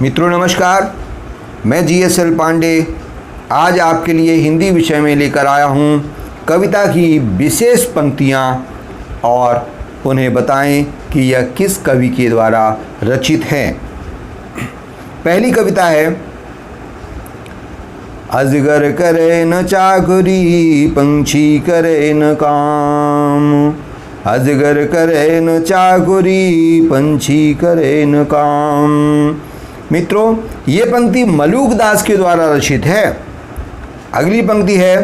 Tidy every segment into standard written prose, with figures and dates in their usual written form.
मित्रों नमस्कार, मैं GSL पांडे आज आपके लिए हिंदी विषय में लेकर आया हूँ कविता की विशेष पंक्तियाँ और उन्हें बताएं कि यह किस कवि के द्वारा रचित है। पहली कविता है, अजगर करे न चाकरी पंछी करे न काम, अजगर करे न चाकरी पंछी करे न काम। मित्रों, ये पंक्ति मलूक दास के द्वारा रचित है। अगली पंक्ति है,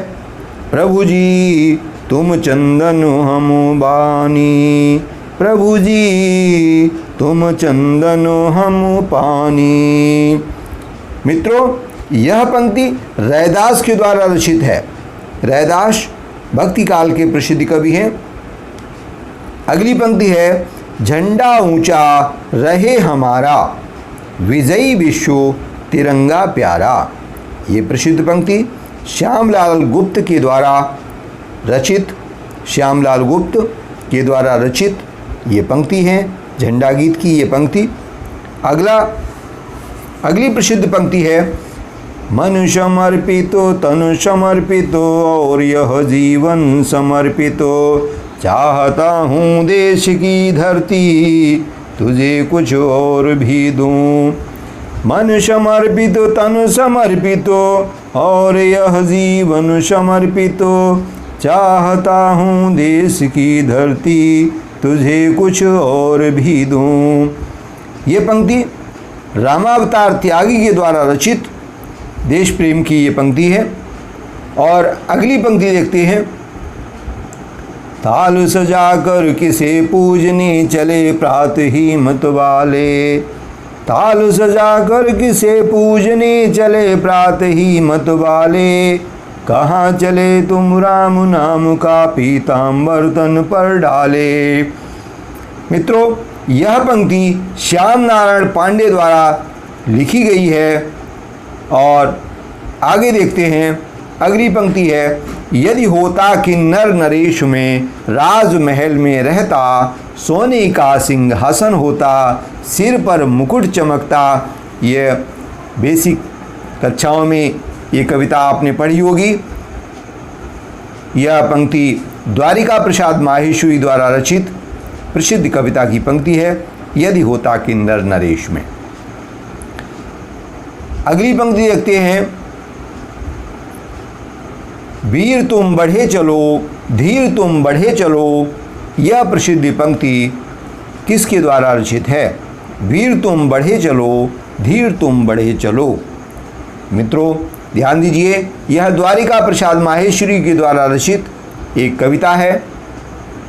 प्रभु जी तुम चंदन हम बानी, प्रभु जी तुम चंदन हम पानी। मित्रों, यह पंक्ति रैदास के द्वारा रचित है। रैदास भक्ति काल के प्रसिद्ध कवि हैं। अगली पंक्ति है, झंडा ऊंचा रहे हमारा, विजयी विश्व तिरंगा प्यारा। ये प्रसिद्ध पंक्ति श्यामलाल गुप्त के द्वारा रचित ये पंक्ति है, झंडा गीत की ये पंक्ति। अगली प्रसिद्ध पंक्ति है, मन समर्पितो तन समर्पितो और यह जीवन समर्पितो, चाहता हूँ देश की धरती तुझे कुछ और भी दूँ। मन समर्पितो तन समर्पितो और यह जीवन समर्पितो, चाहता हूँ देश की धरती तुझे कुछ और भी दूँ। ये पंक्ति रामावतार त्यागी के द्वारा रचित देश प्रेम की ये पंक्ति है। और अगली पंक्ति देखते हैं, ताल सजाकर किसे पूजने चले प्रात ही मत वाले, ताल सजाकर किसे पूजने चले प्रात ही मत वाले, कहाँ चले तुम राम नाम का पीताम्बर तन पर डाले। मित्रों, यह पंक्ति श्याम नारायण पांडे द्वारा लिखी गई है। और आगे देखते हैं, अगली पंक्ति है, यदि होता किन्नर नरेश में राजमहल में रहता, सोने का सिंहासन होता सिर पर मुकुट चमकता। ये बेसिक कक्षाओं में ये कविता आपने पढ़ी होगी। यह पंक्ति द्वारिका प्रसाद माहेश्वरी द्वारा रचित प्रसिद्ध कविता की पंक्ति है, यदि होता किन्नर नरेश में। अगली पंक्ति देखते हैं, वीर तुम बढ़े चलो धीर तुम बढ़े चलो। यह प्रसिद्ध पंक्ति किसके द्वारा रचित है? वीर तुम बढ़े चलो धीर तुम बढ़े चलो। मित्रों ध्यान दीजिए, यह द्वारिका प्रसाद माहेश्वरी के द्वारा रचित एक कविता है।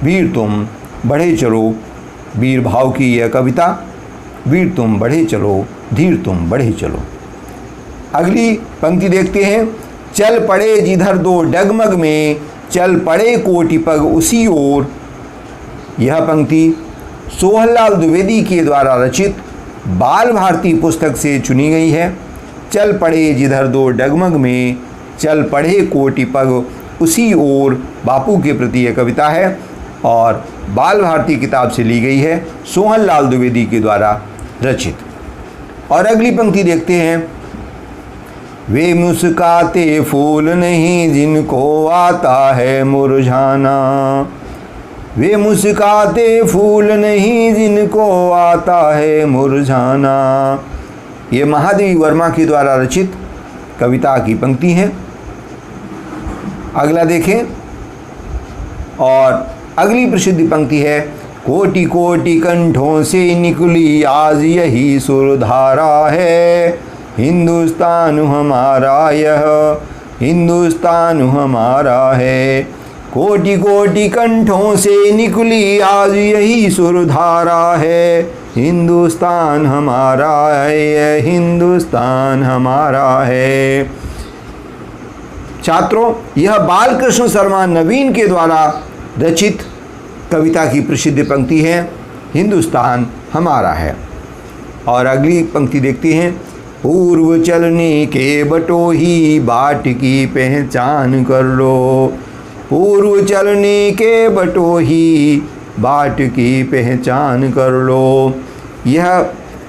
वीर तुम बढ़े चलो, वीर भाव की यह कविता, वीर तुम बढ़े चलो धीर तुम बढ़े चलो। अगली पंक्ति देखते हैं, चल पड़े जिधर दो डगमग में, चल पड़े कोटि पग उसी ओर। यह पंक्ति सोहनलाल द्विवेदी के द्वारा रचित बाल भारती पुस्तक से चुनी गई है। चल पड़े जिधर दो डगमग में, चल पड़े कोटि पग उसी ओर बापू के प्रति यह कविता है और बाल भारती किताब से ली गई है, सोहनलाल द्विवेदी के द्वारा रचित। और अगली पंक्ति देखते हैं, वे मुस्काते फूल नहीं जिनको आता है मुरझाना, वे मुस्काते फूल नहीं जिनको आता है मुरझाना। ये महादेवी वर्मा के द्वारा रचित कविता की पंक्ति है। अगला देखें, और अगली प्रसिद्ध पंक्ति है, कोटि कोटि कंठों से निकली आज यही सुरधारा है, हिंदुस्तान हमारा यह हिंदुस्तान हमारा है। कोटि कोटि कंठों से निकली आज यही सुरधारा है, हिंदुस्तान हमारा है यह हिंदुस्तान हमारा है। छात्रों, यह बालकृष्ण शर्मा नवीन के द्वारा रचित कविता की प्रसिद्ध पंक्ति है, हिंदुस्तान हमारा है। और अगली पंक्ति देखते हैं, पूर्व चलने के बटोही बाट की पहचान कर लो, पूर्व चलने के बटोही बाट की पहचान कर लो। यह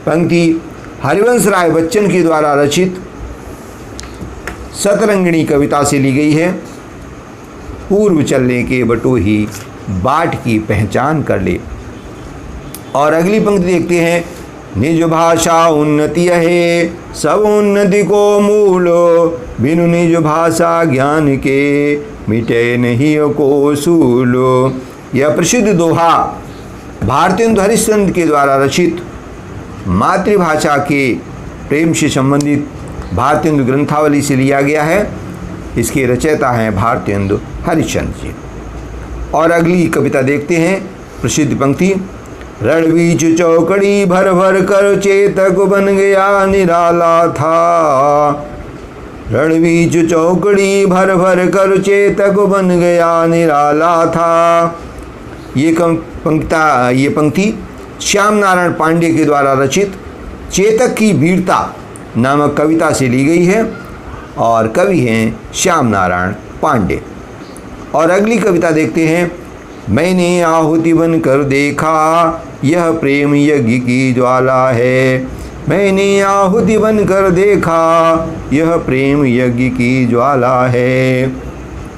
पंक्ति हरिवंश राय बच्चन के द्वारा रचित सतरंगिणी कविता से ली गई है। पूर्व चलने के बटोही बाट की पहचान कर ले। और अगली पंक्ति देखते हैं, निज भाषा उन्नति है सब उन्नति को मूल, बिनु निज भाषा ज्ञान के मिटे नहीं को सूल। यह प्रसिद्ध दोहा भारतेंदु हरिश्चंद्र के द्वारा रचित मातृभाषा के प्रेम से संबंधित भारतेंदु ग्रंथावली से लिया गया है। इसके रचयिता हैं भारतेंदु हरिश्चंद्र जी। और अगली कविता देखते हैं, प्रसिद्ध पंक्ति, रणबीच चौकड़ी भर भर कर चेतक बन गया निराला था। रणबीच चौकड़ी भर भर कर चेतक बन गया निराला था। ये पंक्ति श्याम नारायण पांडे के द्वारा रचित चेतक की वीरता नामक कविता से ली गई है और कवि हैं श्याम नारायण पांडे। और अगली कविता देखते हैं, मैंने आहुति बन कर देखा यह प्रेम यज्ञ की ज्वाला है। मैंने आहुति बन कर देखा यह प्रेम यज्ञ की ज्वाला है।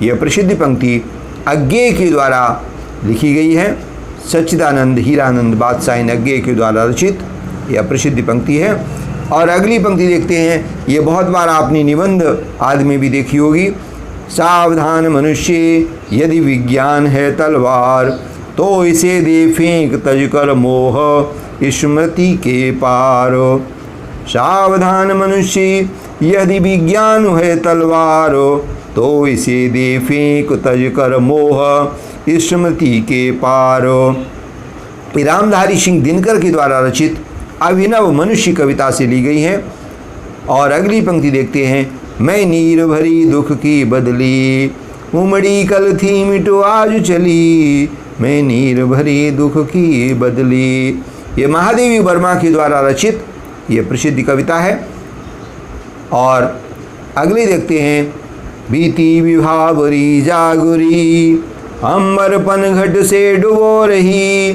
यह प्रसिद्ध पंक्ति अज्ञेय के द्वारा लिखी गई है। सच्चिदानंद हीरानंद बादशाह अज्ञेय के द्वारा रचित यह प्रसिद्ध पंक्ति है। और अगली पंक्ति देखते हैं, ये बहुत बार आपने निबंध आदि में भी देखी होगी। सावधान मनुष्य यदि विज्ञान है तलवार, तो इसे दे फेंक तज कर मोह स्मृति के पार। सावधान मनुष्य यदि विज्ञान है तलवार, तो इसे दे फेंक तज कर मोह स्मृति के पार। रामधारी सिंह दिनकर के द्वारा रचित अभिनव मनुष्य कविता से ली गई है। और अगली पंक्ति देखते हैं, मैं नीर भरी दुख की बदली, उमड़ी कल थी मिटो आज चली। मैं नीर भरी दुख की बदली। ये महादेवी वर्मा के द्वारा रचित ये प्रसिद्ध कविता है। और अगले देखते हैं, बीती विभावरी जागुरी, अंबरपन घट से डुबो रही।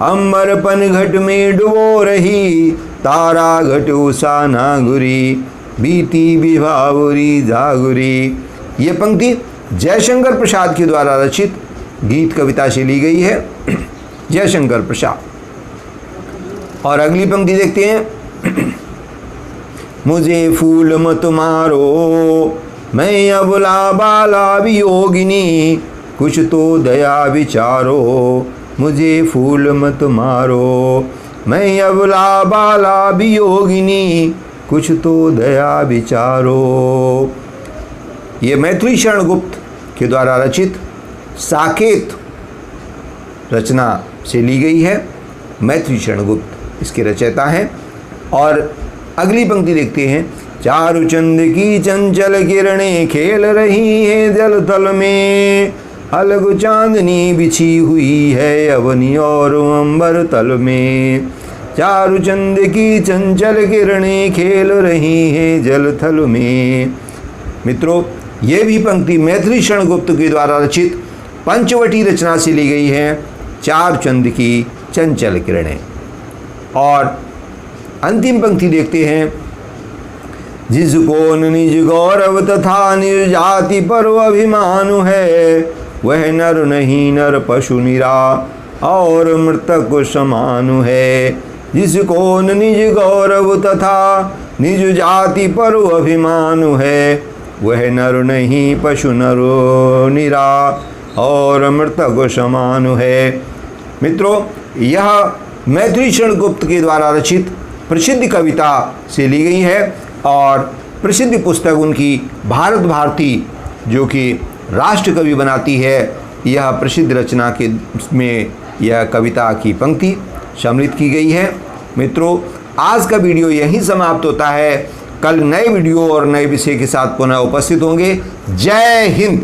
अंबरपन घट में डुबो रही, तारा घट उषा नागुरी। बीती विभावरी जागुरी। ये पंक्ति जयशंकर प्रसाद के द्वारा रचित गीत कविता से ली गई है। जयशंकर प्रसाद। और अगली पंक्ति देखते हैं, मुझे फूल मत मारो मैं अबला बाला वियोगिनी, कुछ तो दया विचारो। मुझे फूल मत मारो मैं अबला बाला वियोगिनी, कुछ तो दया विचारो। ये मैथिली शरण गुप्त के द्वारा रचित साकेत रचना से ली गई है। मैथिली शरण गुप्त इसके रचयिता हैं। और अगली पंक्ति देखते हैं, चारु चंद की चंचल किरणें खेल रही हैं जल तल में, अलग चांदनी बिछी हुई है अवनी और अंबर तल में। चारु चंद की चंचल किरणें खेल रही हैं जल थल में। मित्रों, ये भी पंक्ति मैथिली शरण गुप्त के द्वारा रचित पंचवटी रचना से ली गई है, चारु चंद की चंचल किरणें। और अंतिम पंक्ति देखते हैं, जिसको निज गौरव तथा निज जाति पर अभिमान है, वह नर नहीं नर पशु निरा और मृतक समान है। जिसको निज गौरव तथा निज जाति पर अभिमान है, वह नर नहीं पशु नरो निरा और मृतक समान है। मित्रों, यह मैथिली शरण गुप्त के द्वारा रचित प्रसिद्ध कविता से ली गई है। और प्रसिद्ध पुस्तक उनकी भारत भारती, जो कि राष्ट्र कवि बनाती है, यह प्रसिद्ध रचना के में यह कविता की पंक्ति सम्मिलित की गई है। मित्रों, आज का वीडियो यहीं समाप्त होता है। कल नए वीडियो और नए विषय के साथ पुनः उपस्थित होंगे। जय हिंद।